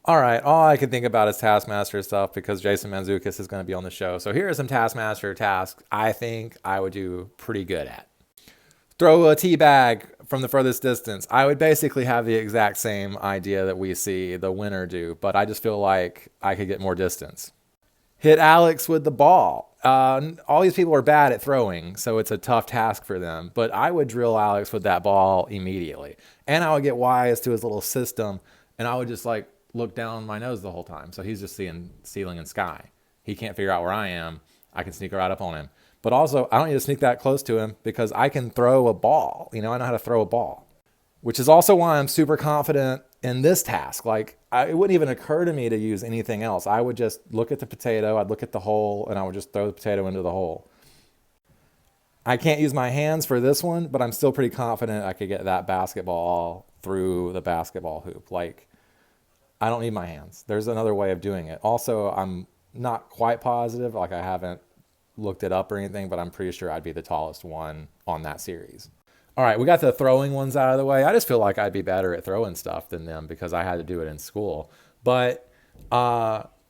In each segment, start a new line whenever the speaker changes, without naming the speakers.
All right, all I can think about is Taskmaster stuff because Jason Mantzoukas is going to be on the show. So here are some Taskmaster tasks I think I would do pretty good at. Throw a tea bag from the furthest distance. I would basically have the exact same idea that we see the winner do, but I just feel like I could get more distance. Hit Alex with the ball. All these people are bad at throwing, so it's a tough task for them. But I would drill Alex with that ball immediately, and I would get wise to his little system, and I would just like look down my nose the whole time, so he's just seeing ceiling and sky. He can't figure out where I am. I can sneak right up on him, but also I don't need to sneak that close to him because I can throw a ball. I know how to throw a ball, which is also why I'm super confident in this task. Like, it wouldn't even occur to me to use anything else. I would just look at the potato, I'd look at the hole, and I would just throw the potato into the hole. I can't use my hands for this one, but I'm still pretty confident I could get that basketball through the basketball hoop. Like, I don't need my hands. There's another way of doing it. Also, I'm not quite positive. Like, I haven't looked it up or anything, but I'm pretty sure I'd be the tallest one on that series. All right, we got the throwing ones out of the way. I just feel like I'd be better at throwing stuff than them because I had to do it in school. But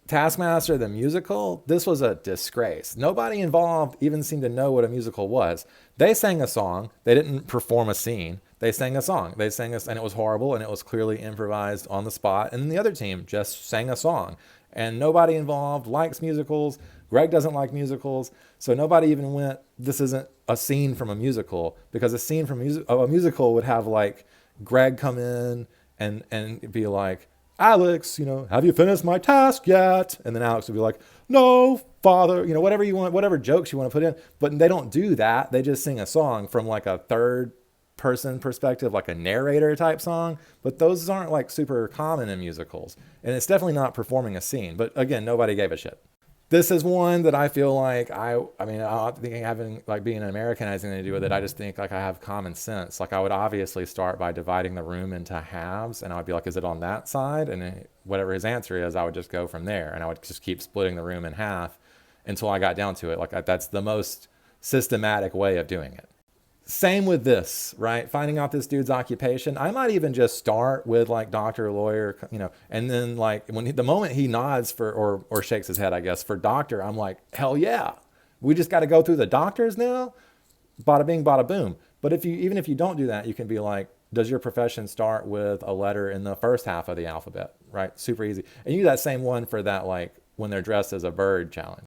Taskmaster, the musical, this was a disgrace. Nobody involved even seemed to know what a musical was. They sang a song. They didn't perform a scene. They sang a song. They sang us, and it was horrible, and it was clearly improvised on the spot. And the other team just sang a song. And nobody involved likes musicals. Greg doesn't like musicals. So nobody even went, this isn't a scene from a musical, because a scene from a musical would have like Greg come in and be like, Alex, have you finished my task yet? And then Alex would be like, no, father, whatever you want, whatever jokes you want to put in. But they don't do that. They just sing a song from like a third person perspective, like a narrator type song. But those aren't like super common in musicals. And it's definitely not performing a scene. But again, nobody gave a shit. This is one that I feel like I don't think having like being an American has anything to do with it. I just think like I have common sense. Like I would obviously start by dividing the room into halves, and I would be like, is it on that side? And whatever his answer is, I would just go from there, and I would just keep splitting the room in half until I got down to it. Like that's the most systematic way of doing it. Same with this, right? Finding out this dude's occupation. I might even just start with like doctor, lawyer, and then like the moment he nods for or shakes his head, I guess, for doctor, I'm like, hell yeah. We just got to go through the doctors now. Bada bing, bada boom. But even if you don't do that, you can be like, does your profession start with a letter in the first half of the alphabet, right? Super easy. And you do that same one for that, like when they're dressed as a bird challenge.